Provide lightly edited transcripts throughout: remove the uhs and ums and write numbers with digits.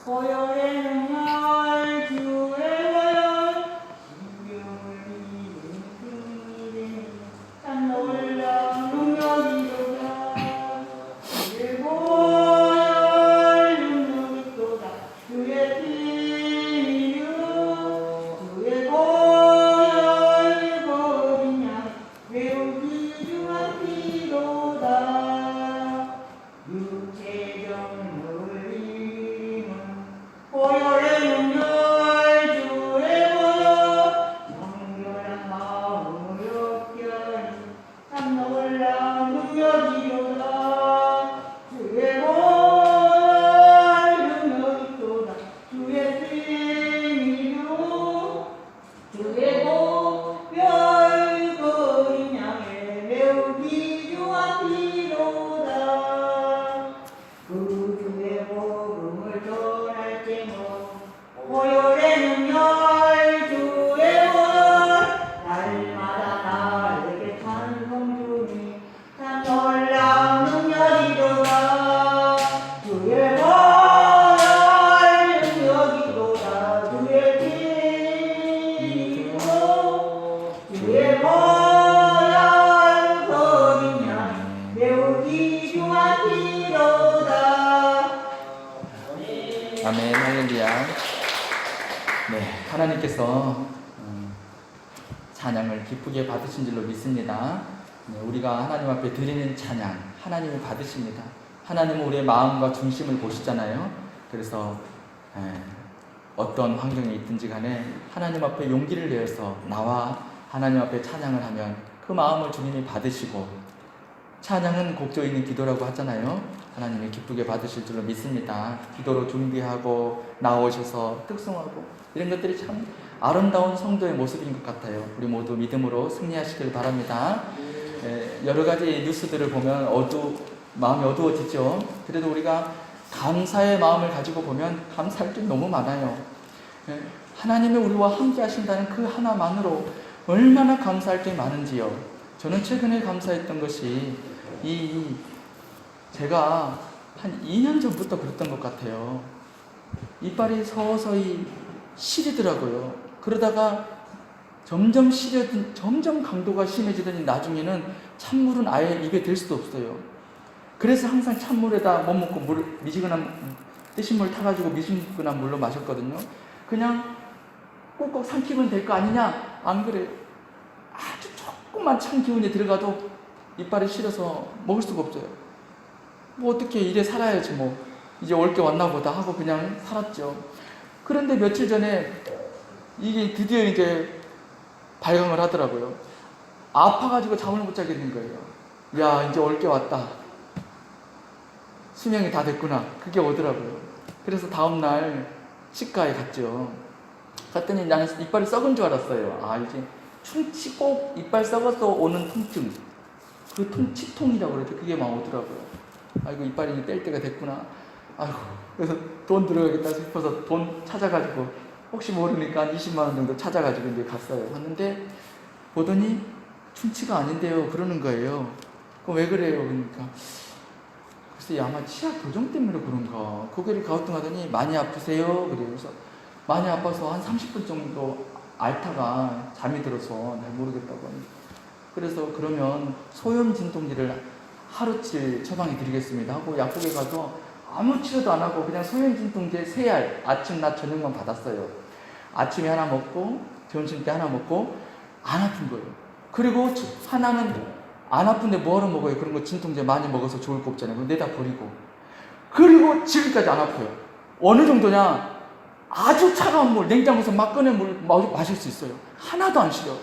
고요해는 날 주의 고요 신경을 비는 그일에 참 놀라운 능력이로다 주의 고요할 능력이 또다 주의 비밀 주의 고요할 거린 양 매우 귀중한 피로다 육체적 놀림은 고요의 능력 주의 고요 정결한 마음으로 껴니 참 놀라운 능력이로다 주의 고요할 능력이 또다 주의 생이로 주의 고요할 거린 양의 매우 귀중한 피로다 그 주의 복음을 전할 때모 고요의 능력 주의 고요 날마다 나에게 찬송 주니 참 놀라운 능력이로다 주의 고요할 능력이로다 주의 피로 주의 고요할 거린 양 매우 귀중한 피로다 아멘, 할렐루야. 네, 하나님께서 찬양을 기쁘게 받으신 줄로 믿습니다. 네, 우리가 하나님 앞에 드리는 찬양, 하나님이 받으십니다. 하나님은 우리의 마음과 중심을 보시잖아요. 그래서 어떤 환경에 있든지 간에 하나님 앞에 용기를 내어서 나와 하나님 앞에 찬양을 하면 그 마음을 주님이 받으시고, 찬양은 곡조 있는 기도라고 하잖아요. 하나님이 기쁘게 받으실 줄로 믿습니다. 기도로 준비하고 나오셔서 특송하고 이런 것들이 참 아름다운 성도의 모습인 것 같아요. 우리 모두 믿음으로 승리하시길 바랍니다. 여러 가지 뉴스들을 보면 마음이 어두워지죠. 그래도 우리가 감사의 마음을 가지고 보면 감사할 게 너무 많아요. 하나님이 우리와 함께 하신다는 그 하나만으로 얼마나 감사할 게 많은지요. 저는 최근에 감사했던 것이 제가 한 2년 전부터 그랬던 것 같아요. 이빨이 서서히 시리더라고요. 그러다가 점점 강도가 심해지더니 나중에는 찬물은 아예 입에 댈 수도 없어요. 그래서 항상 찬물에다 못 먹고 미지근한 뜨신 물 타가지고 미지근한 물로 마셨거든요. 그냥 꼭꼭 삼키면 될 거 아니냐? 안 그래요. 아주 조금만 찬 기운이 들어가도 이빨이 시려서 먹을 수가 없어요. 뭐 어떻게 이래 살아야지 뭐 이제 올 게 왔나 보다 하고 그냥 살았죠. 그런데 며칠 전에 이게 드디어 이제 발광을 하더라고요. 아파가지고 잠을 못 자게 된 거예요. 야, 이제 올 게 왔다. 수명이 다 됐구나. 그게 오더라고요. 그래서 다음날 치과에 갔죠. 갔더니 나는 이빨이 썩은 줄 알았어요. 아, 이제 충치 꼭 이빨 썩어서 오는 통증. 그 치통이라고 그러죠. 그게 막 오더라고요. 아이고, 이빨이 뗄 때가 됐구나. 아이고, 그래서 돈 들어가겠다 싶어서 돈 찾아가지고 혹시 모르니까 한 20만 원 정도 찾아가지고 이제 갔어요. 갔는데 보더니 충치가 아닌데요. 그러는 거예요. 그럼 왜 그래요? 그러니까 글쎄 아마 치아 교정 때문에 그런가. 고개를 가우뚱하더니 많이 아프세요? 그래요. 그래서 많이 아파서 한 30분 정도 앓다가 잠이 들어서 잘 모르겠다고 합니다. 그래서 그러면 소염 진통제를 하루치 처방해 드리겠습니다 하고 약국에 가서 아무 치료도 안 하고 그냥 소염 진통제 3알 아침, 낮, 저녁만 받았어요. 아침에 하나 먹고 점심 때 하나 먹고 안 아픈 거예요. 그리고 하나는 안 아픈데 뭐하러 먹어요? 그런 거 진통제 많이 먹어서 좋을 거 없잖아요. 그거 내다 버리고. 그리고 지금까지 안 아파요. 어느 정도냐? 아주 차가운 물, 냉장고에서 막 꺼낸 물 마실 수 있어요. 하나도 안 시려요.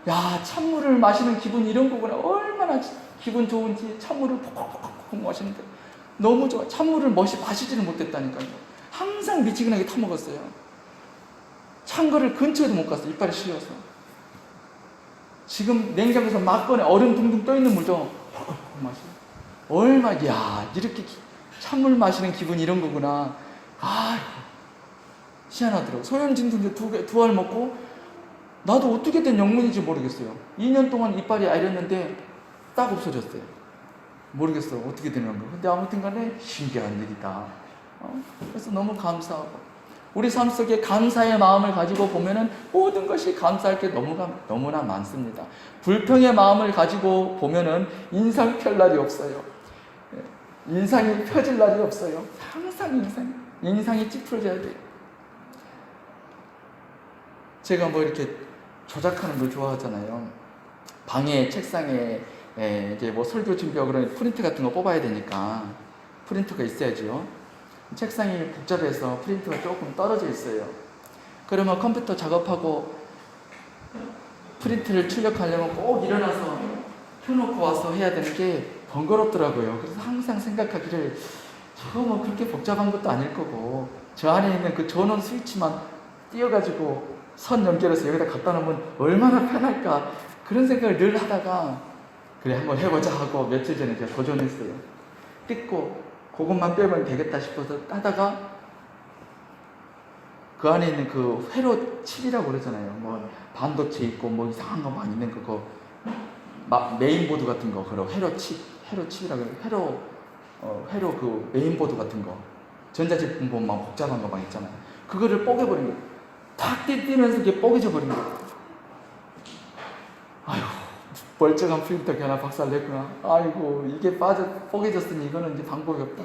야, 찬물을 마시는 기분이 이런 거구나. 얼마나 기분 좋은지 찬물을 푹푹푹 마시는데 너무 좋아. 찬물을 마시지는 못했다니까요. 항상 미지근하게 타먹었어요. 찬 거를 근처에도 못 갔어요. 이빨이 시려서. 지금 냉장고에서 막 꺼내 얼음 둥둥 떠있는 물도 푹푹 마셔요. 이렇게 찬물 마시는 기분이 이런 거구나. 희한하더라고. 소염 진통제 2알 먹고 나도 어떻게 된 영문인지 모르겠어요. 2년 동안 이빨이 아렸는데 딱 없어졌어요. 모르겠어. 어떻게 되는 건가. 근데 아무튼 간에 신기한 일이다. 그래서 너무 감사하고 우리 삶 속에 감사의 마음을 가지고 보면은 모든 것이 감사할 게 너무나 많습니다. 불평의 마음을 가지고 보면은 인상 펼 날이 없어요. 인상이 펴질 날이 없어요. 항상 인상이 찌푸려져야 돼요. 제가 뭐 이렇게 조작하는 걸 좋아하잖아요. 방에 책상에 이제 뭐 설교 준비하고 그러면 프린트 같은 거 뽑아야 되니까 프린터가 있어야죠. 책상이 복잡해서 프린터가 조금 떨어져 있어요. 그러면 컴퓨터 작업하고 프린트를 출력하려면 꼭 일어나서 켜놓고 와서 해야 되는 게 번거롭더라고요. 그래서 항상 생각하기를 저거 뭐 그렇게 복잡한 것도 아닐 거고 저 안에 있는 그 전원 스위치만 띄워가지고 선 연결해서 여기다 갖다 놓으면 얼마나 편할까 그런 생각을 늘 하다가 그래 한번 해보자 하고 며칠 전에 제가 도전했어요. 뜯고 그것만 빼면 되겠다 싶어서 따다가 그 안에 있는 그 회로 칩이라고 그러잖아요. 뭐 반도체 있고 뭐 이상한 거 많이 있는 그거 메인보드 같은 거 그런 회로칩이라고 해요. 회로 그 메인보드 같은 거 전자제품 보면 막 복잡한 거 막 있잖아요. 그거를 뽀개버린 거예요. 탁 뛰면서 이게 뽀개져 버린 거예요. 아휴 멀쩡한 프린터 하나 박살냈구나. 아이고 이게 뽀개졌으니 이거는 이제 방법이 없다.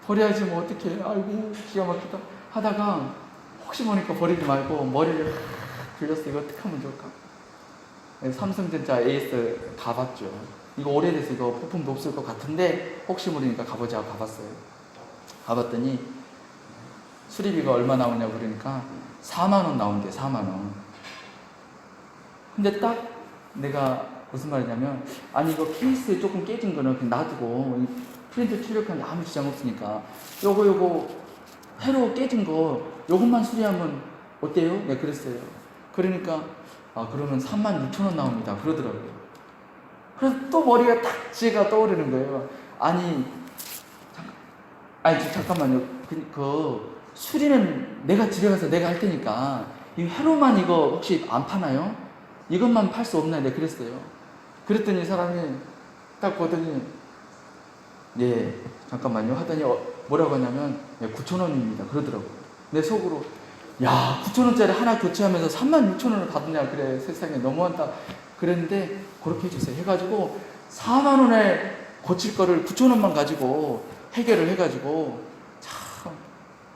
버려야지 뭐 어떡해. 아이고 기가 막히다 하다가 혹시 모르니까 버리지 말고 머리를 굴렸어. 이거 어떻게 하면 좋을까. 삼성전자 AS 가봤죠. 이거 오래돼서 이거 부품도 없을 것 같은데 혹시 모르니까 가보자 하고 가봤어요. 가봤더니 수리비가 얼마 나오냐고 그러니까 4만원 나온대. 4만원. 근데 딱 내가 무슨 말이냐면 아니 이거 케이스에 조금 깨진 거는 그냥 놔두고 프린트 출력하는데 아무 지장 없으니까 요거 회로 깨진 거 요것만 수리하면 어때요? 네 그랬어요. 그러니까 그러면 36,000원 나옵니다 그러더라고요. 그래서 또 머리가 딱 지가 떠오르는 거예요. 아니 잠깐만요. 그 수리는 내가 집에 가서 내가 할 테니까 이 회로만 이거 혹시 안 파나요? 이것만 팔 수 없나요? 네 그랬어요. 그랬더니 사람이 딱 보더니 예 잠깐만요 하더니 뭐라고 하냐면 9,000원입니다 그러더라고요. 내 속으로 야 9,000원짜리 하나 교체하면서 36,000원을 받느냐 그래 세상에 너무한다 그랬는데 그렇게 해주세요 해가지고 4만원에 고칠 거를 9,000원만 가지고 해결을 해가지고 참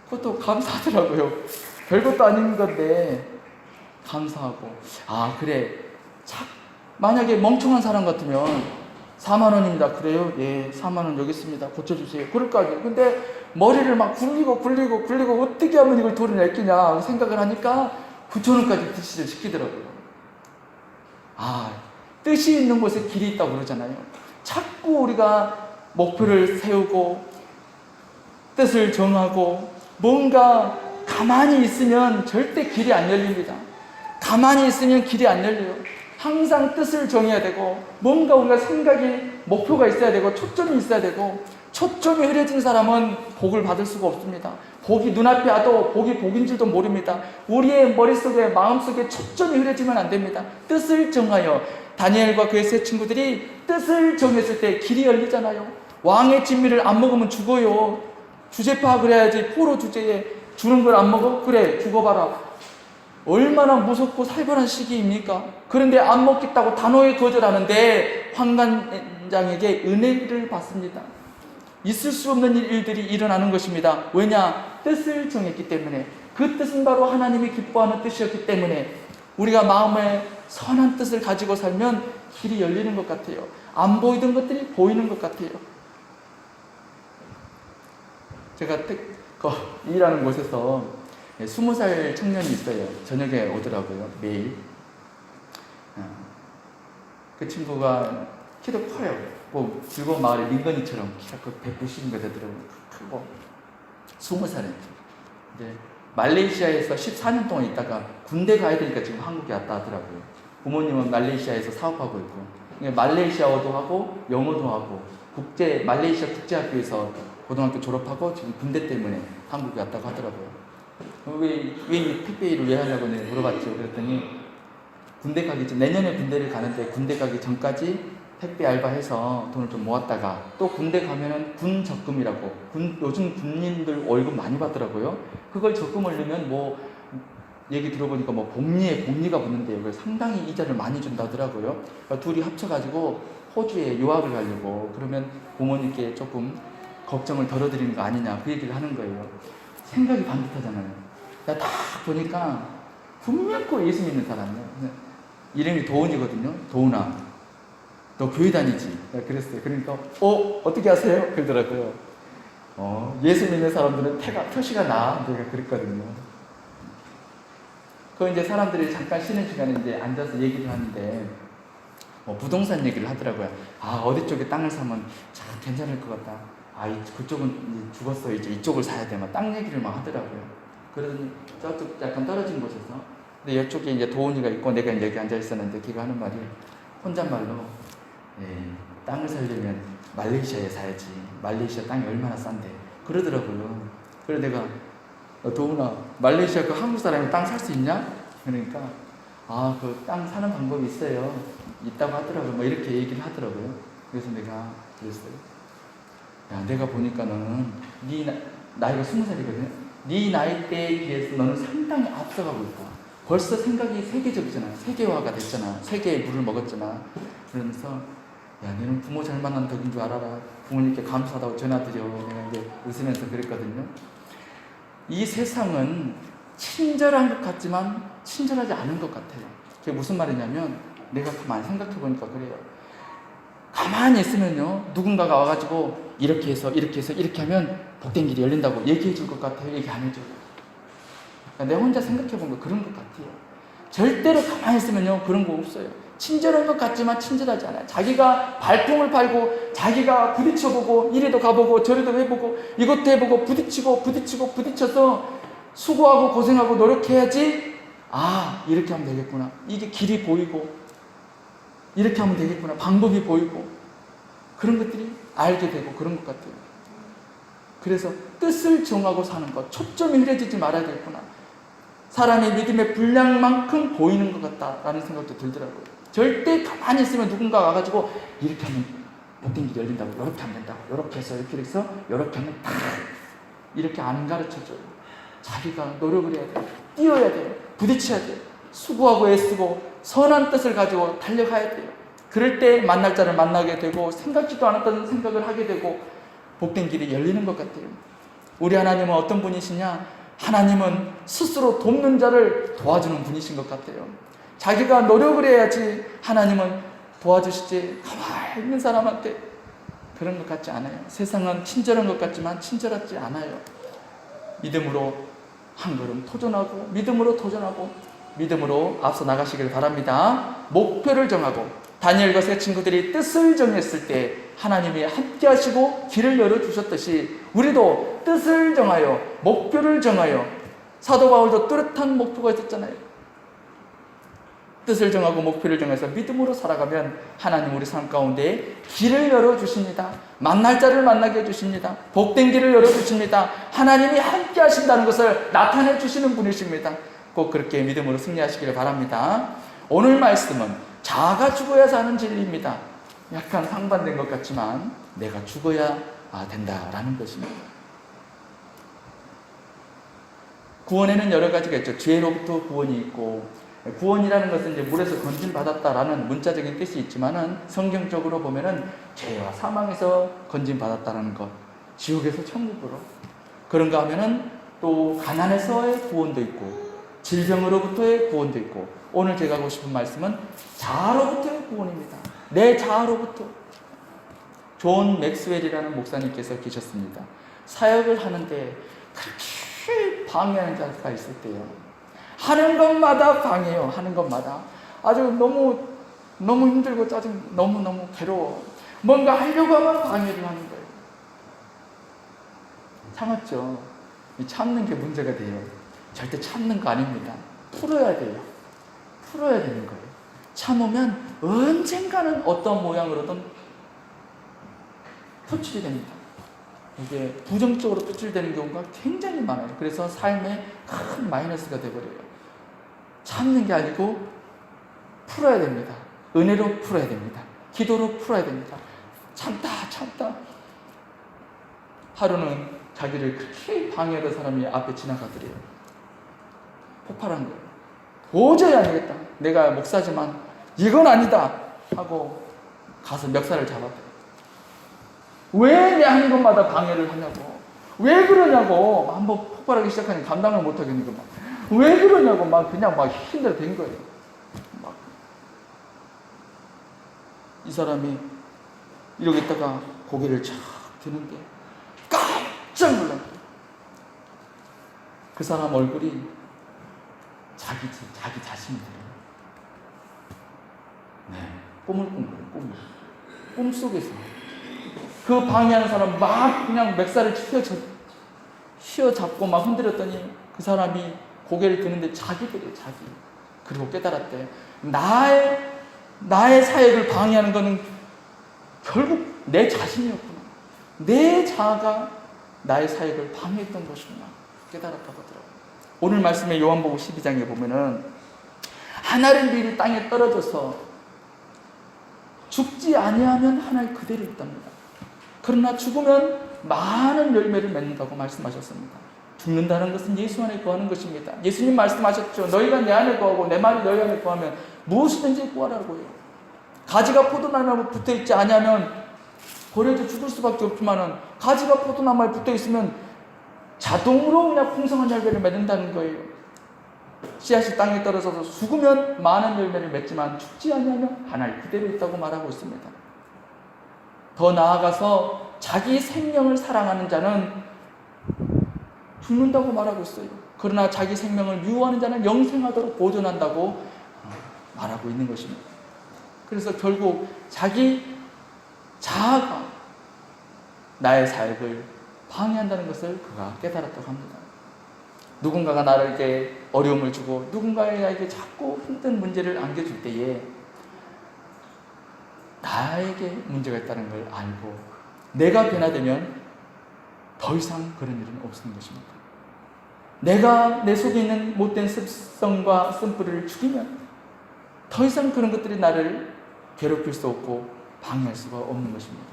그것도 감사하더라고요. 별것도 아닌 건데 감사하고 그래 만약에 멍청한 사람 같으면 4만원입니다 그래요? 예 4만원 여기 있습니다 고쳐주세요 그럴 거 아니에요. 근데 머리를 막 굴리고 어떻게 하면 이걸 돈을 낼끼냐 생각을 하니까 9,000원까지 DC를 시키더라고요. 뜻이 있는 곳에 길이 있다고 그러잖아요. 자꾸 우리가 목표를 세우고 뜻을 정하고 뭔가 가만히 있으면 절대 길이 안 열립니다. 가만히 있으면 길이 안 열려요. 항상 뜻을 정해야 되고 뭔가 우리가 생각이 목표가 있어야 되고 초점이 있어야 되고 초점이 흐려진 사람은 복을 받을 수가 없습니다. 복이 눈앞에 와도 복이 복인 줄도 모릅니다. 우리의 머릿속에 마음속에 초점이 흐려지면 안 됩니다. 뜻을 정하여 다니엘과 그의 세 친구들이 뜻을 정했을 때 길이 열리잖아요. 왕의 진미를 안 먹으면 죽어요. 주제 파악을 해야지. 포로 주제에 주는 걸 안 먹어? 그래 죽어봐라. 얼마나 무섭고 살벌한 시기입니까? 그런데 안 먹겠다고 단호히 거절하는데 환관장에게 은혜를 받습니다. 있을 수 없는 일들이 일어나는 것입니다. 왜냐? 뜻을 정했기 때문에. 그 뜻은 바로 하나님이 기뻐하는 뜻이었기 때문에 우리가 마음에 선한 뜻을 가지고 살면 길이 열리는 것 같아요. 안 보이던 것들이 보이는 것 같아요. 제가 일하는 곳에서 20살 청년이 있어요. 저녁에 오더라고요. 매일. 그 친구가 키도 커요. 뭐 즐거운 마을의 민건이처럼 키가 190인가 되더라고요. 크고 20살에. 이제 말레이시아에서 14년 동안 있다가 군대 가야 되니까 지금 한국에 왔다 하더라고요. 부모님은 말레이시아에서 사업하고 있고 말레이시아어도 하고 영어도 하고 말레이시아 국제학교에서 고등학교 졸업하고 지금 군대 때문에 한국에 왔다고 하더라고요. 왜 택배 일을 왜 하냐고 물어봤죠. 그랬더니 군대 가기 전 내년에 군대를 가는데 군대 가기 전까지 택배 알바해서 돈을 좀 모았다가 또 군대 가면은 군 적금이라고 요즘 군인들 월급 많이 받더라고요. 그걸 적금을 넣으면 뭐 얘기 들어보니까 뭐 복리가 붙는데요. 그래서 상당히 이자를 많이 준다더라고요. 그러니까 둘이 합쳐가지고 호주에 유학을 가려고 그러면 부모님께 조금 걱정을 덜어드리는 거 아니냐 그 얘기를 하는 거예요. 생각이 반듯하잖아요. 나 딱 보니까 분명코 예수 믿는 사람이에요. 이름이 도훈이거든요. 도훈아, 너 교회 다니지? 그랬어요. 그러니까 어떻게 하세요? 그러더라고요. 예수 믿는 사람들은 표시가 나. 내가 그랬거든요. 그 이제 사람들이 잠깐 쉬는 시간에 이제 앉아서 얘기를 하는데 부동산 얘기를 하더라고요. 어디 쪽에 땅을 사면 참 괜찮을 것 같다. 그쪽은 이제 죽었어. 이제 이쪽을 사야 돼. 막 땅 얘기를 막 하더라고요. 그러더니 저쪽 약간 떨어진 곳에서 근데 이쪽에 이제 도훈이가 있고 내가 여기 앉아 있었는데 걔가 하는 말이 혼잣말로 땅을 사려면 말레이시아에 사야지. 말레이시아 땅이 얼마나 싼데. 그러더라고요. 그래서 내가 도훈아, 말레이시아 그 한국 사람이 땅 살 수 있냐? 그러니까 그 땅 사는 방법이 있어요. 있다고 하더라고요. 뭐 이렇게 얘기를 하더라고요. 그래서 내가 그랬어요. 야, 내가 보니까 너는 나이가 20살이거든요. 네 나이대에 비해서 너는 상당히 앞서가고 있다. 벌써 생각이 세계적이잖아. 세계화가 됐잖아. 세계의 물을 먹었잖아. 그러면서 야, 너는 부모 잘 만난 덕인 줄 알아라. 부모님께 감사하다고 전화드려. 내가 이제 웃으면서 그랬거든요. 이 세상은 친절한 것 같지만 친절하지 않은 것 같아요. 그게 무슨 말이냐면 내가 가만히 생각해 보니까 그래요. 가만히 있으면요, 누군가가 와가지고 이렇게 해서 이렇게 하면 복된 길이 열린다고 얘기해 줄 것 같아요? 얘기 안 해줘요. 내가 혼자 생각해 본 거 그런 것 같아요. 절대로 가만히 있으면요, 그런 거 없어요. 친절한 것 같지만 친절하지 않아요. 자기가 발품을 팔고 자기가 부딪혀보고 이리도 가보고 저리도 해보고 이것도 해보고 부딪혀서 수고하고 고생하고 노력해야지 이렇게 하면 되겠구나. 이게 길이 보이고 이렇게 하면 되겠구나. 방법이 보이고 그런 것들이 알게 되고 그런 것 같아요. 그래서 뜻을 정하고 사는 것, 초점이 흐려지지 말아야겠구나. 사람의 믿음의 분량만큼 보이는 것 같다라는 생각도 들더라고요. 절대 가만히 있으면 누군가 와가지고 이렇게 하면 복된 길이 열린다고, 이렇게 하면 된다고, 이렇게 해서 이렇게 하면 딱 이렇게 안 가르쳐줘요. 자기가 노력을 해야 돼요. 뛰어야 돼요. 부딪혀야 돼요. 수고하고 애쓰고 선한 뜻을 가지고 달려가야 돼요. 그럴 때 만날 자를 만나게 되고 생각지도 않았던 생각을 하게 되고 복된 길이 열리는 것 같아요. 우리 하나님은 어떤 분이시냐? 하나님은 스스로 돕는 자를 도와주는 분이신 것 같아요. 자기가 노력을 해야지 하나님은 도와주시지 가만히 있는 사람한테 그런 것 같지 않아요. 세상은 친절한 것 같지만 친절하지 않아요. 믿음으로 한 걸음 도전하고 믿음으로 앞서 나가시길 바랍니다. 목표를 정하고 다니엘과 세 친구들이 뜻을 정했을 때 하나님이 함께 하시고 길을 열어주셨듯이 우리도 뜻을 정하여 목표를 정하여 사도 바울도 뚜렷한 목표가 있었잖아요. 뜻을 정하고 목표를 정해서 믿음으로 살아가면 하나님 우리 삶 가운데 길을 열어주십니다. 만날 자를 만나게 해주십니다. 복된 길을 열어주십니다. 하나님이 함께 하신다는 것을 나타내 주시는 분이십니다. 꼭 그렇게 믿음으로 승리하시기를 바랍니다. 오늘 말씀은 자아가 죽어야 사는 진리입니다. 약간 상반된 것 같지만 내가 죽어야 된다라는 것입니다. 구원에는 여러 가지가 있죠. 죄로부터 구원이 있고 구원이라는 것은 이제 물에서 건진받았다라는 문자적인 뜻이 있지만은 성경적으로 보면은 죄와 사망에서 건진받았다라는 것, 지옥에서 천국으로 그런가 하면은 또 가난에서의 구원도 있고 질병으로부터의 구원도 있고 오늘 제가 하고 싶은 말씀은 자아로부터의 구원입니다. 내 자아로부터. 존 맥스웰이라는 목사님께서 계셨습니다. 사역을 하는데 그렇게 방해하는 자가 있을 때요. 하는 것마다 방해요. 하는 것마다. 아주 너무 힘들고 짜증, 너무 괴로워. 뭔가 하려고 하면 방해를 하는 거예요. 참았죠. 참는 게 문제가 돼요. 절대 참는 거 아닙니다. 풀어야 돼요. 풀어야 되는 거예요. 참으면 언젠가는 어떤 모양으로든 표출이 됩니다. 이게 부정적으로 표출되는 경우가 굉장히 많아요. 그래서 삶에 큰 마이너스가 되어버려요. 참는 게 아니고 풀어야 됩니다. 은혜로 풀어야 됩니다. 기도로 풀어야 됩니다. 참다. 하루는 자기를 그렇게 방해하던 사람이 앞에 지나가더래요. 폭발한 거예요. 도저히 안 되겠다. 내가 목사지만 이건 아니다 하고 가서 멱살을 잡았대요. 왜 내 하는 것마다 방해를 하냐고. 왜 그러냐고. 한번 폭발하기 시작하니 감당을 못 하겠는 거 막. 왜 그러냐고 막 그냥 막 힘들어 된 거예요. 막. 이 사람이 이러고 있다가 고개를 쫙 드는데 깜짝 놀랐어요. 그 사람 얼굴이 자기 자신이더래요. 네, 꿈을 꾼 거예요. 꿈 속에서 그 방해하는 사람 막 그냥 멱살을 휘어잡고 막 흔들었더니 그 사람이 고개를 드는데 자기들이에요. 그리고 깨달았대. 나의 사역을 방해하는 것은 결국 내 자신이었구나. 내 자아가 나의 사역을 방해했던 것이구나 깨달았다고 하더라고요. 오늘 말씀에 요한복음 12장에 보면은 하나를 밀 땅에 떨어져서 죽지 아니하면 하나의 그대로 있답니다. 그러나 죽으면 많은 열매를 맺는다고 말씀하셨습니다. 죽는다는 것은 예수 안에 거하는 것입니다. 예수님 말씀하셨죠. 너희가 내 안에 거하고 내 말이 너희 안에 거하면 무엇이든지 구하라고요. 가지가 포도나무에 붙어있지 않으면 버려져 죽을 수밖에 없지만은 가지가 포도나무에 붙어있으면 자동으로 그냥 풍성한 열매를 맺는다는 거예요. 씨앗이 땅에 떨어져서 죽으면 많은 열매를 맺지만 죽지 않으면 하나의 그대로 있다고 말하고 있습니다. 더 나아가서 자기 생명을 사랑하는 자는 죽는다고 말하고 있어요. 그러나 자기 생명을 미워하는 자는 영생하도록 보존한다고 말하고 있는 것입니다. 그래서 결국 자기 자아가 나의 사역을 방해한다는 것을 그가 깨달았다고 합니다. 누군가가 나에게 어려움을 주고 누군가에게 자꾸 힘든 문제를 안겨줄 때에 나에게 문제가 있다는 걸 알고 내가 변화되면 더 이상 그런 일은 없는 것입니다. 내가 내 속에 있는 못된 습성과 쓴뿌리를 죽이면 더 이상 그런 것들이 나를 괴롭힐 수 없고 방해할 수가 없는 것입니다.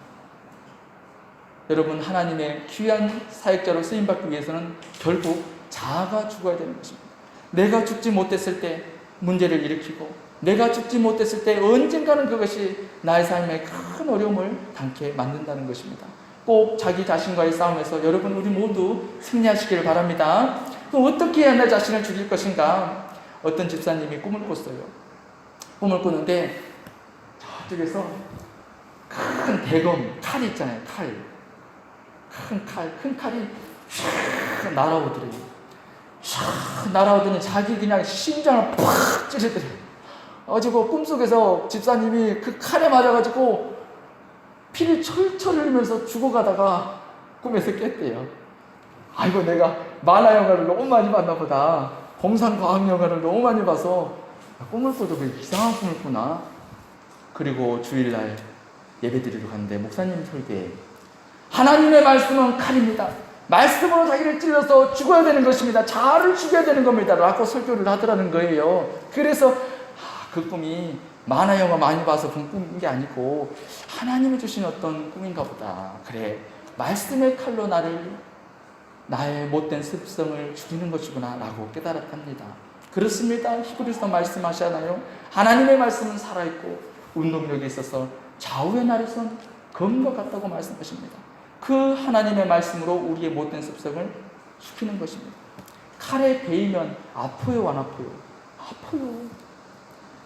여러분, 하나님의 귀한 사역자로 쓰임받기 위해서는 결국 자아가 죽어야 되는 것입니다. 내가 죽지 못했을 때 문제를 일으키고 내가 죽지 못했을 때 언젠가는 그것이 나의 삶에 큰 어려움을 당케 만든다는 것입니다. 꼭 자기 자신과의 싸움에서 여러분 우리 모두 승리하시기를 바랍니다. 그럼 어떻게 해야 내 자신을 죽일 것인가? 어떤 집사님이 꿈을 꿨어요. 꿈을 꾸는데 저쪽에서 큰 대검, 칼이 있잖아요. 큰 칼이 쫙 날아오더래요. 쫙 날아오더니 자기 그냥 심장을 팍 찌르더래요. 가지고 꿈속에서 집사님이 그 칼에 맞아가지고 피를 철철 흘리면서 죽어가다가 꿈에서 깼대요. 아이고, 내가 만화 영화를 너무 많이 봤나 보다. 공상과학 영화를 너무 많이 봐서 꿈을 꿔도 왜 이상한 꿈을 꾸나. 그리고 주일날 예배드리러 갔는데 목사님 설교에 하나님의 말씀은 칼입니다. 말씀으로 자기를 찔러서 죽어야 되는 것입니다. 자아를 죽여야 되는 겁니다. 라고 설교를 하더라는 거예요. 그래서 그 꿈이 만화 영화 많이 봐서 본 꿈인 게 아니고 하나님이 주신 어떤 꿈인가 보다. 그래, 말씀의 칼로 나의 못된 습성을 죽이는 것이구나 라고 깨달았답니다. 그렇습니다. 히브리서 말씀하시잖아요. 하나님의 말씀은 살아있고 운동력이 있어서 좌우의 날에선 검과 같다고 말씀하십니다. 그 하나님의 말씀으로 우리의 못된 습성을 죽이는 것입니다. 칼에 베이면 아파요, 안 아파요? 아파요.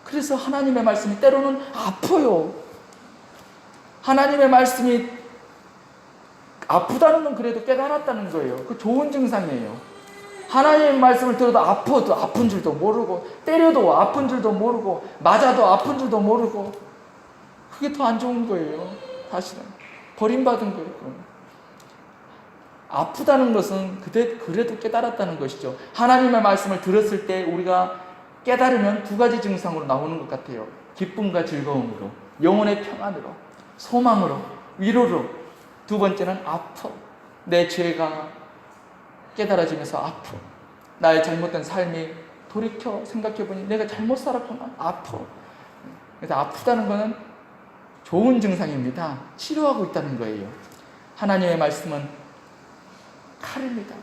그래서 하나님의 말씀이 때로는 아파요. 하나님의 말씀이 아프다는 건 그래도 깨달았다는 거예요. 그 좋은 증상이에요. 하나님의 말씀을 들어도 아파도 아픈 줄도 모르고, 때려도 아픈 줄도 모르고, 맞아도 아픈 줄도 모르고, 그게 더 안 좋은 거예요. 사실은 버림받은 거예요. 아프다는 것은 그래도 깨달았다는 것이죠. 하나님의 말씀을 들었을 때 우리가 깨달으면 두 가지 증상으로 나오는 것 같아요. 기쁨과 즐거움으로, 영혼의 평안으로, 소망으로, 위로로. 두 번째는 아파. 내 죄가 깨달아지면서 아파. 나의 잘못된 삶이 돌이켜 생각해보니 내가 잘못 살았구나. 아파. 그래서 아프다는 것은 좋은 증상입니다. 치료하고 있다는 거예요. 하나님의 말씀은 칼입니다.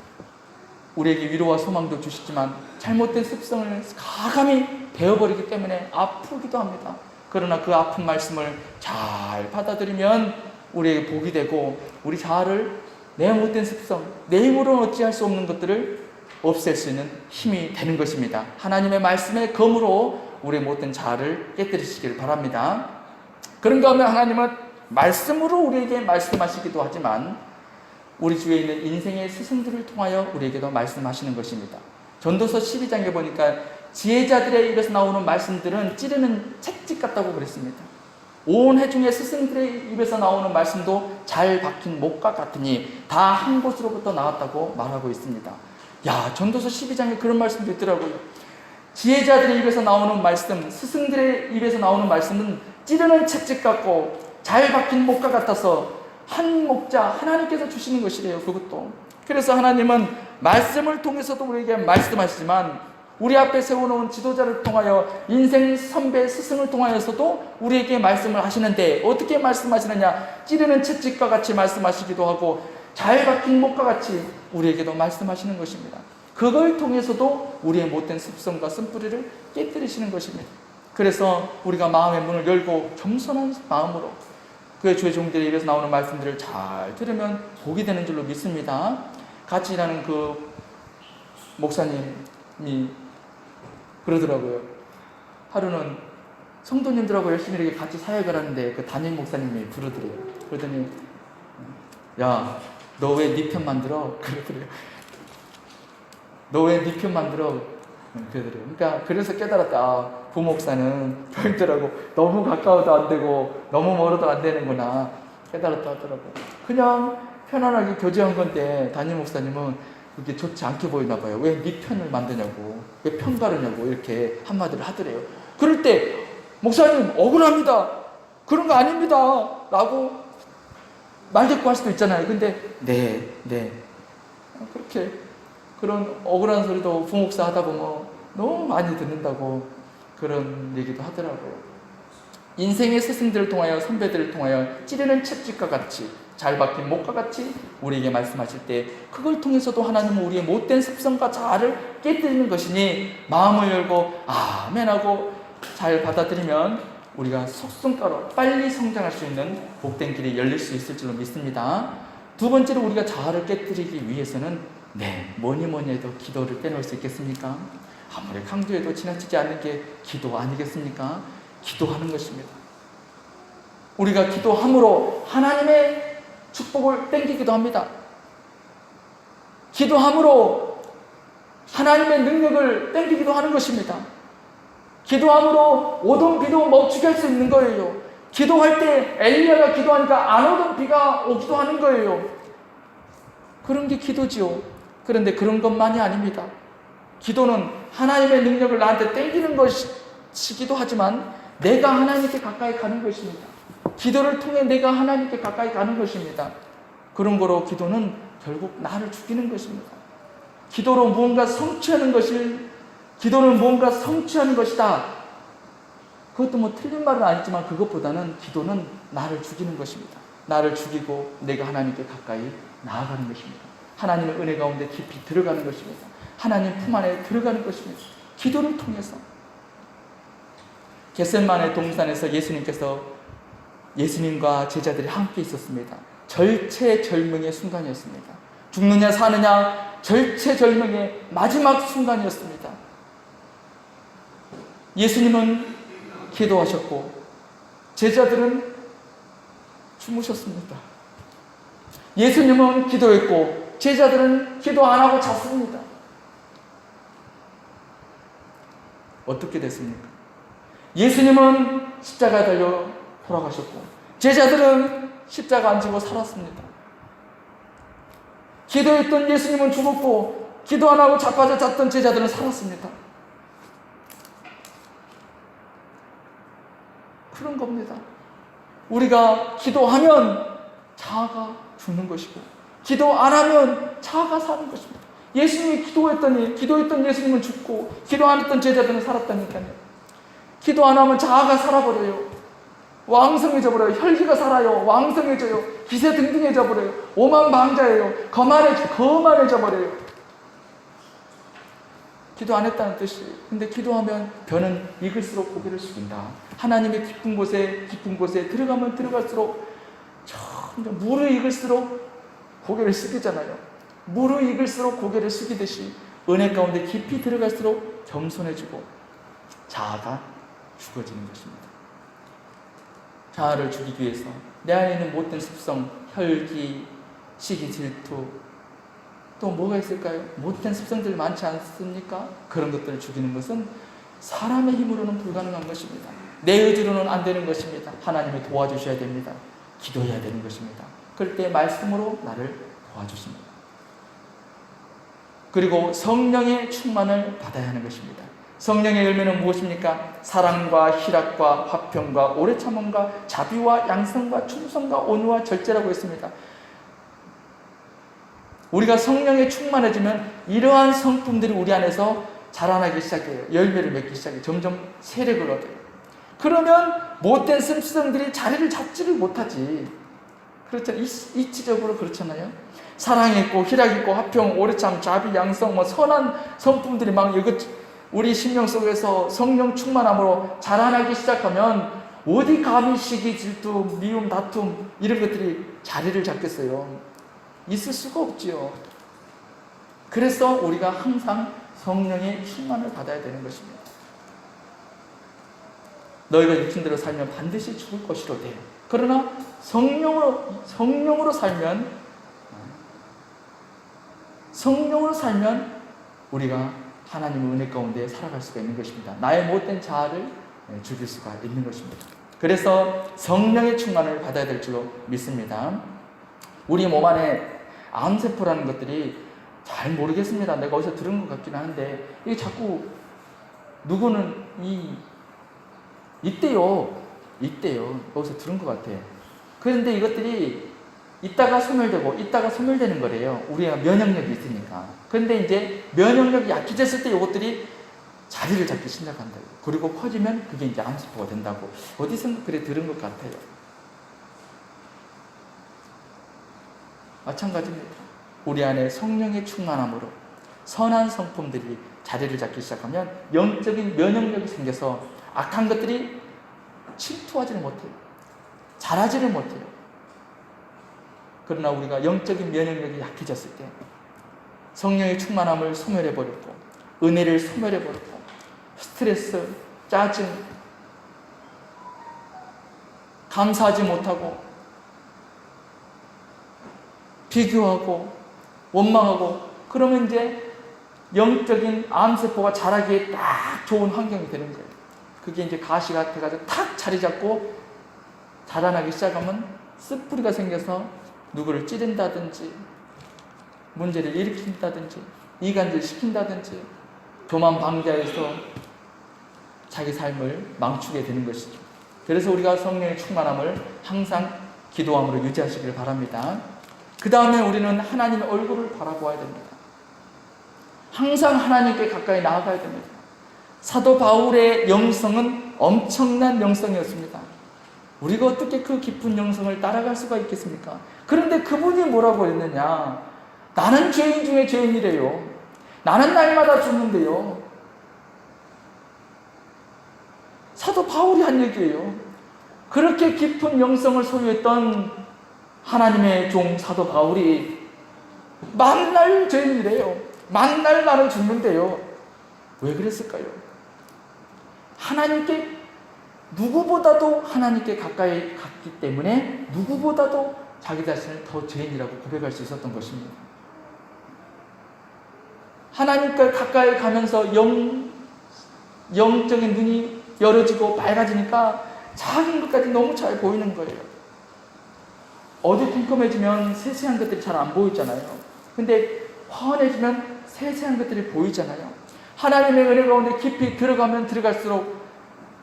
우리에게 위로와 소망도 주시지만 잘못된 습성을 가감히 베어버리기 때문에 아프기도 합니다. 그러나 그 아픈 말씀을 잘 받아들이면 우리에게 복이 되고 우리 자아를 내 못된 습성, 내 힘으로는 어찌할 수 없는 것들을 없앨 수 있는 힘이 되는 것입니다. 하나님의 말씀의 검으로 우리의 못된 자아를 깨뜨리시기를 바랍니다. 그런가 하면 하나님은 말씀으로 우리에게 말씀하시기도 하지만 우리 주위에 있는 인생의 스승들을 통하여 우리에게도 말씀하시는 것입니다. 전도서 12장에 보니까 지혜자들의 입에서 나오는 말씀들은 찌르는 채찍 같다고 그랬습니다. 온 회중의 스승들의 입에서 나오는 말씀도 잘 박힌 목과 같으니 다 한 곳으로부터 나왔다고 말하고 있습니다. 야, 전도서 12장에 그런 말씀도 있더라고요. 지혜자들의 입에서 나오는 말씀, 스승들의 입에서 나오는 말씀은 찌르는 채찍 같고 잘 박힌 목과 같아서 한 목자 하나님께서 주시는 것이래요. 그것도. 그래서 하나님은 말씀을 통해서도 우리에게 말씀하시지만 우리 앞에 세워놓은 지도자를 통하여 인생 선배 스승을 통하여서도 우리에게 말씀을 하시는데 어떻게 말씀하시느냐? 찌르는 채찍과 같이 말씀하시기도 하고 잘 박힌 목과 같이 우리에게도 말씀하시는 것입니다. 그걸 통해서도 우리의 못된 습성과 쓴뿌리를 깨뜨리시는 것입니다. 그래서 우리가 마음의 문을 열고 겸손한 마음으로 그 주의 종들의 입에서 나오는 말씀들을 잘 들으면 복이 되는 줄로 믿습니다. 같이 일하는 그 목사님이 그러더라고요. 하루는 성도님들하고 열심히 이렇게 같이 사역을 하는데 그 담임 목사님이 부르더래요. 그러더니 야, 너 왜 네 편 만들어? 그러더래요. 너 왜 네 편 만들어? 그러더래요. 그러니까 그래서 깨달았다. 아, 부목사는 교인들하고 너무 가까워도 안 되고 너무 멀어도 안 되는구나 깨달았다 하더라고요. 그냥 편안하게 교제한 건데 담임 목사님은 그게 좋지 않게 보이나 봐요. 왜 네 편을 만드냐고, 왜 편가르냐고 이렇게 한마디를 하더래요. 그럴 때 목사님 억울합니다. 그런 거 아닙니다. 라고 말대꾸할 수도 있잖아요. 근데 네 그렇게 그런 억울한 소리도 부목사 하다 보면 너무 많이 듣는다고 그런 얘기도 하더라고요. 인생의 스승들을 통하여 선배들을 통하여 찌르는 채찍과 같이 잘 박힌 목과 같이 우리에게 말씀하실 때 그걸 통해서도 하나님은 우리의 못된 습성과 자아를 깨뜨리는 것이니 마음을 열고 아멘하고 잘 받아들이면 우리가 속성가로 빨리 성장할 수 있는 복된 길이 열릴 수 있을 줄로 믿습니다. 두 번째로 우리가 자아를 깨뜨리기 위해서는 뭐니 해도 기도를 빼놓을 수 있겠습니까? 아무리 강조해도 지나치지 않는 게 기도 아니겠습니까? 기도하는 것입니다. 우리가 기도함으로 하나님의 축복을 땡기기도 합니다. 기도함으로 하나님의 능력을 땡기기도 하는 것입니다. 기도함으로 오던 비도 멈추게 할 수 있는 거예요. 기도할 때 엘리야가 기도하니까 안 오던 비가 오기도 하는 거예요. 그런 게 기도지요. 그런데 그런 것만이 아닙니다. 기도는 하나님의 능력을 나한테 땡기는 것이기도 하지만 내가 하나님께 가까이 가는 것입니다. 기도를 통해 내가 하나님께 가까이 가는 것입니다. 그런 거로 기도는 결국 나를 죽이는 것입니다. 기도로 무언가 성취하는 기도는 무언가 성취하는 것이다. 그것도 뭐 틀린 말은 아니지만 그것보다는 기도는 나를 죽이는 것입니다. 나를 죽이고 내가 하나님께 가까이 나아가는 것입니다. 하나님의 은혜 가운데 깊이 들어가는 것입니다. 하나님 품 안에 들어가는 것입니다. 기도를 통해서. 겟세마네 동산에서 예수님과 제자들이 함께 있었습니다. 절체절명의 순간이었습니다. 죽느냐 사느냐 절체절명의 마지막 순간이었습니다. 예수님은 기도하셨고 제자들은 주무셨습니다. 예수님은 기도했고 제자들은 기도 안 하고 잤습니다. 어떻게 됐습니까? 예수님은 십자가에 달려 돌아가셨고 제자들은 십자가 안 지고 살았습니다. 기도했던 예수님은 죽었고 기도 안 하고 자빠져 잤던 제자들은 살았습니다. 그런 겁니다. 우리가 기도하면 자아가 죽는 것이고 기도 안 하면 자아가 사는 것입니다. 예수님이 기도했던 예수님은 죽고 기도 안 했던 제자들은 살았다니까요. 기도 안 하면 자아가 살아버려요. 왕성해져 버려요. 혈기가 살아요. 왕성해져요. 기세등등해져 버려요. 오만방자예요. 거만해져 버려요. 기도 안 했다는 뜻이에요. 근데 기도하면 벼는 익을수록 고개를 숙인다. 하나님의 깊은 곳에 들어가면 들어갈수록 점점 무르익을수록 고개를 숙이잖아요. 무르익을수록 고개를 숙이듯이 은혜 가운데 깊이 들어갈수록 겸손해지고 자아가 죽어지는 것입니다. 자아를 죽이기 위해서 내 안에 있는 못된 습성, 혈기, 시기, 질투, 또 뭐가 있을까요? 못된 습성들 많지 않습니까? 그런 것들을 죽이는 것은 사람의 힘으로는 불가능한 것입니다. 내 의지로는 안 되는 것입니다. 하나님이 도와주셔야 됩니다. 기도해야 되는 것입니다. 그럴 때 말씀으로 나를 도와주십니다. 그리고 성령의 충만을 받아야 하는 것입니다. 성령의 열매는 무엇입니까? 사랑과 희락과 화평과 오래 참음과 자비와 양성과 충성과 온유와 절제라고 했습니다. 우리가 성령에 충만해지면 이러한 성품들이 우리 안에서 자라나기 시작해요. 열매를 맺기 시작해요. 점점 세력을 얻어요. 그러면 못된 습성들이 자리를 잡지를 못하지. 그렇죠. 이치적으로 그렇잖아요. 사랑이 있고 희락이 있고 화평, 오래참, 자비, 양성, 선한 성품들이 막 우리 심령 속에서 성령 충만함으로 자라나기 시작하면 어디 감히 시기, 질투, 미움, 다툼 이런 것들이 자리를 잡겠어요. 있을 수가 없지요. 그래서 우리가 항상 성령의 충만을 받아야 되는 것입니다. 너희가 육신대로 살면 반드시 죽을 것이로되 그러나 성령으로 살면 우리가 하나님의 은혜 가운데 살아갈 수가 있는 것입니다. 나의 못된 자아를 죽일 수가 있는 것입니다. 그래서 성령의 충만을 받아야 될 줄로 믿습니다. 우리 몸 안에 암세포라는 것들이 잘 모르겠습니다. 내가 어디서 들은 것 같긴 한데 이게 자꾸 누구는 있대요. 어디서 들은 것 같아. 그런데 이것들이 있다가 소멸되는 거래요. 우리가 면역력이 있으니까. 그런데 이제 면역력이 약해졌을 때 이것들이 자리를 잡기 시작한다. 그리고 커지면 그게 이제 암세포가 된다고. 어디서 그래 들은 것 같아요. 마찬가지입니다. 우리 안에 성령의 충만함으로 선한 성품들이 자리를 잡기 시작하면 영적인 면역력이 생겨서 악한 것들이 침투하지를 못해요. 자라지를 못해요. 그러나 우리가 영적인 면역력이 약해졌을 때 성령의 충만함을 소멸해버렸고 은혜를 소멸해버렸고 스트레스, 짜증, 감사하지 못하고 비교하고 원망하고 그러면 이제 영적인 암세포가 자라기에 딱 좋은 환경이 되는 거예요. 그게 이제 가시가 돼가지고 탁 자리 잡고 자라나기 시작하면 쓴뿌리가 생겨서 누구를 찌른다든지 문제를 일으킨다든지 이간질 시킨다든지 교만방자해서 자기 삶을 망치게 되는 것이죠. 그래서 우리가 성령의 충만함을 항상 기도함으로 유지하시길 바랍니다. 그 다음에 우리는 하나님의 얼굴을 바라보아야 됩니다. 항상 하나님께 가까이 나아가야 됩니다. 사도 바울의 영성은 엄청난 영성이었습니다. 우리가 어떻게 그 깊은 영성을 따라갈 수가 있겠습니까? 그런데 그분이 뭐라고 했느냐? 나는 죄인 중에 죄인이래요. 나는 날마다 죽는데요. 사도 바울이 한 얘기예요. 그렇게 깊은 영성을 소유했던 하나님의 종 사도 바울이 만날 죄인이래요. 만날 나는 죽는데요. 왜 그랬을까요? 누구보다도 하나님께 가까이 갔기 때문에 누구보다도 자기 자신을 더 죄인이라고 고백할 수 있었던 것입니다. 하나님께 가까이 가면서 영적인 눈이 열어지고 밝아지니까 작은 것까지 너무 잘 보이는 거예요. 어두컴컴해지면 세세한 것들이 잘 안 보이잖아요. 근데 환해지면 세세한 것들이 보이잖아요. 하나님의 은혜 가운데 깊이 들어가면 들어갈수록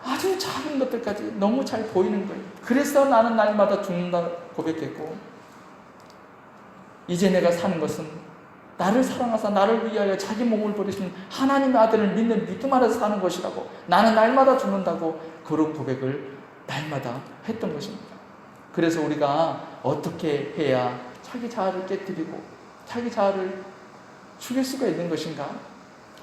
아주 작은 것들까지 너무 잘 보이는 거예요. 그래서 나는 날마다 죽는다 고백했고 이제 내가 사는 것은 나를 사랑하사 나를 위하여 자기 몸을 버리신 하나님의 아들을 믿는 믿음 안에서 사는 것이라고 나는 날마다 죽는다고 그런 고백을 날마다 했던 것입니다. 그래서 우리가 어떻게 해야 자기 자아를 깨뜨리고 자기 자아를 죽일 수가 있는 것인가?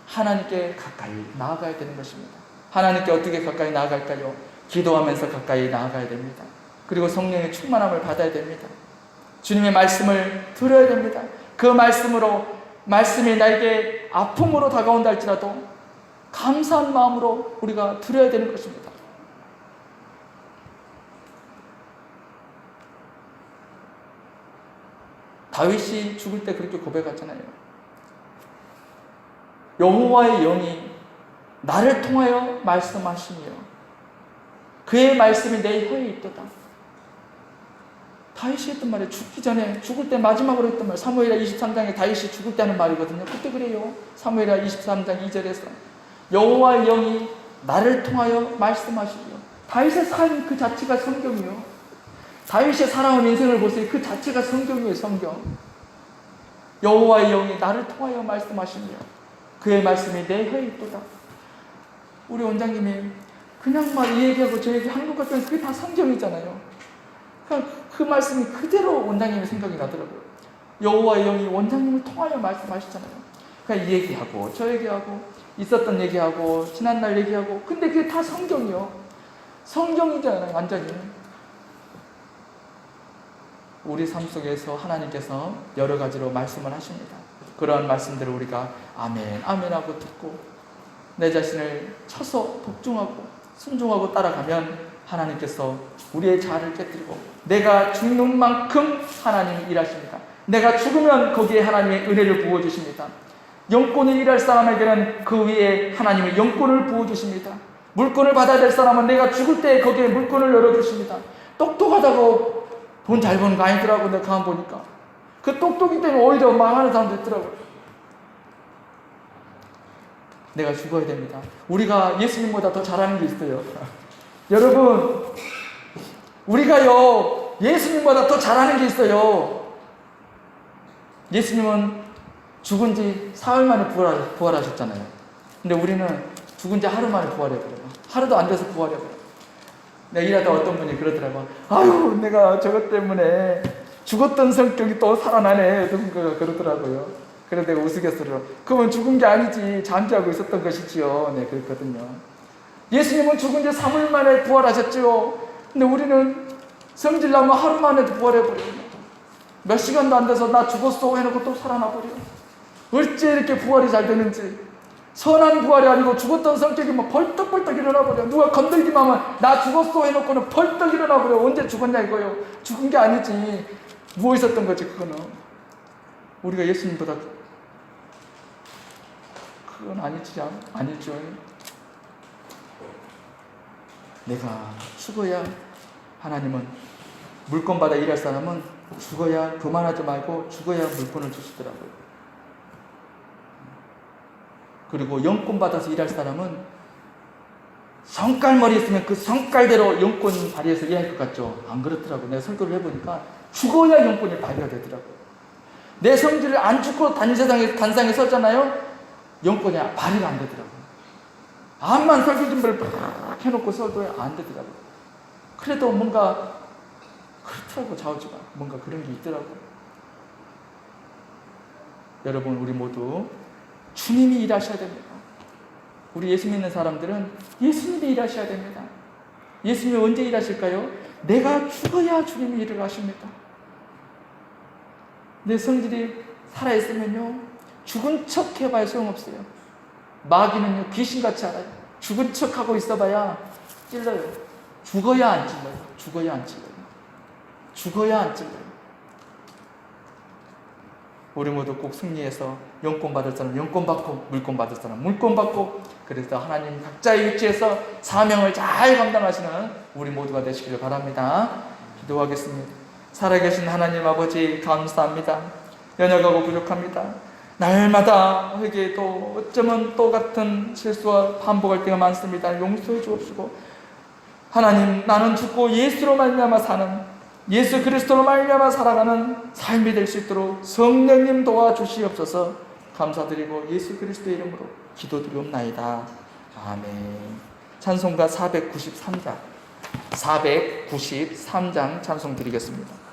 하나님께 가까이 나아가야 되는 것입니다. 하나님께 어떻게 가까이 나아갈까요? 기도하면서 가까이 나아가야 됩니다. 그리고 성령의 충만함을 받아야 됩니다. 주님의 말씀을 들어야 됩니다. 그 말씀이 나에게 아픔으로 다가온다 할지라도 감사한 마음으로 우리가 들어야 되는 것입니다. 다윗이 죽을 때 그렇게 고백하잖아요. 여호와의 영이 나를 통하여 말씀하시며 그의 말씀이 내 혀에 있도다. 다윗이 했던 말이 죽기 전에, 죽을 때 마지막으로 했던 말, 사무엘하 23장에 다윗이 죽을 때 하는 말이거든요. 그때 그래요. 사무엘하 23장 2절에서 여호와의 영이 나를 통하여 말씀하시며, 다윗의 삶 그 자체가 성경이요. 다윗의 살아온 인생을 보세요. 그 자체가 성경이에요. 성경. 여호와의 영이 나를 통하여 말씀하시며 그의 말씀이 내 혀에 있도다. 우리 원장님이 그냥 막 이 얘기하고 저 얘기 한 것 같으면 그게 다 성경이잖아요. 그 말씀이 그대로 원장님의 생각이 나더라고요. 여호와의 영이 원장님을 통하여 말씀하시잖아요. 그러니까 이 얘기하고 저 얘기하고 있었던 얘기하고 지난날 얘기하고, 근데 그게 다 성경이요. 성경이잖아요. 완전히. 우리 삶 속에서 하나님께서 여러 가지로 말씀을 하십니다. 그러한 말씀들을 우리가 아멘, 아멘 하고 듣고 내 자신을 쳐서 복종하고 순종하고 따라가면 하나님께서 우리의 자아를 깨뜨리고, 내가 죽는 만큼 하나님이 일하십니다. 내가 죽으면 거기에 하나님의 은혜를 부어주십니다. 영권을 일할 사람에게는 그 위에 하나님의 영권을 부어주십니다. 물권을 받아야 될 사람은 내가 죽을 때 거기에 물권을 열어주십니다. 똑똑하다고 돈 잘 버는 거 아니더라고. 내가 가만 보니까 그 똑똑이 때문에 오히려 망하는 사람도 있더라고요. 내가 죽어야 됩니다. 우리가 예수님보다 더 잘하는 게 있어요. 여러분, 우리가요 예수님보다 더 잘하는 게 있어요. 예수님은 죽은 지 사흘 만에 부활하셨잖아요. 근데 우리는 죽은 지 하루 만에 부활해버려요. 하루도 안 돼서 부활해버려요. 내가 일하다 어떤 분이 그러더라고. 아유, 내가 저것 때문에 죽었던 성격이 또 살아나네. 누군가가 그러더라고요. 그래서 내가 우스갯소리로, 그러면 죽은 게 아니지, 잠자고 있었던 것이지요. 네, 그랬거든요. 예수님은 죽은 지 3일 만에 부활하셨죠. 근데 우리는 성질나면 하루 만에도 부활해버려요. 몇 시간도 안 돼서 나 죽었어 해놓고 또 살아나버려요. 어째 이렇게 부활이 잘 되는지. 선한 부활이 아니고 죽었던 성격이 막 벌떡벌떡 일어나버려. 누가 건들기만 하면 나 죽었어 해놓고는 벌떡 일어나버려. 언제 죽었냐 이거요. 죽은 게 아니지. 누워 있었던 거지 그거는. 우리가 예수님보다 그건 아니죠. 내가 죽어야, 하나님은 물권 받아 일할 사람은 죽어야, 교만하지 말고 죽어야 물권을 주시더라고요. 그리고 영권 받아서 일할 사람은 성깔머리 있으면 그 성깔대로 영권 발휘해서 일할 것 같죠? 안 그렇더라고요. 내가 설교를 해보니까 죽어야 영권이 발휘가 되더라고요. 내 성질을 안 죽고 단상에 서잖아요? 영권이 발휘가 안 되더라고요. 암만 설교 준비를 팍 해놓고 써도 안 되더라고요. 그래도 뭔가 그렇더라고요. 좌우지가 뭔가 그런 게 있더라고요. 여러분, 우리 모두 주님이 일하셔야 됩니다. 우리 예수 믿는 사람들은 예수님이 일하셔야 됩니다. 예수님이 언제 일하실까요? 내가 죽어야 주님이 일을 하십니다. 내 성질이 살아있으면요 죽은 척 해봐야 소용없어요. 마귀는요 귀신같이 알아요. 죽은 척하고 있어봐야 찔러요. 죽어야 안 찔러요. 우리 모두 꼭 승리해서 영권 받을 사람 영권 받고, 물권 받을 사람 물권 받고, 그래서 하나님 각자의 위치에서 사명을 잘 감당하시는 우리 모두가 되시기를 바랍니다. 기도하겠습니다. 살아계신 하나님 아버지, 감사합니다. 연약하고 부족합니다. 날마다 회개도 어쩌면 또 같은 실수와 반복할 때가 많습니다. 용서해 주옵시고, 하나님, 나는 죽고 예수로 말미암아 사는, 예수 그리스도로 말미암아 살아가는 삶이 될 수 있도록 성령님 도와주시옵소서. 감사드리고 예수 그리스도의 이름으로 기도드리옵나이다. 아멘. 찬송가 493장 493장 찬송 드리겠습니다.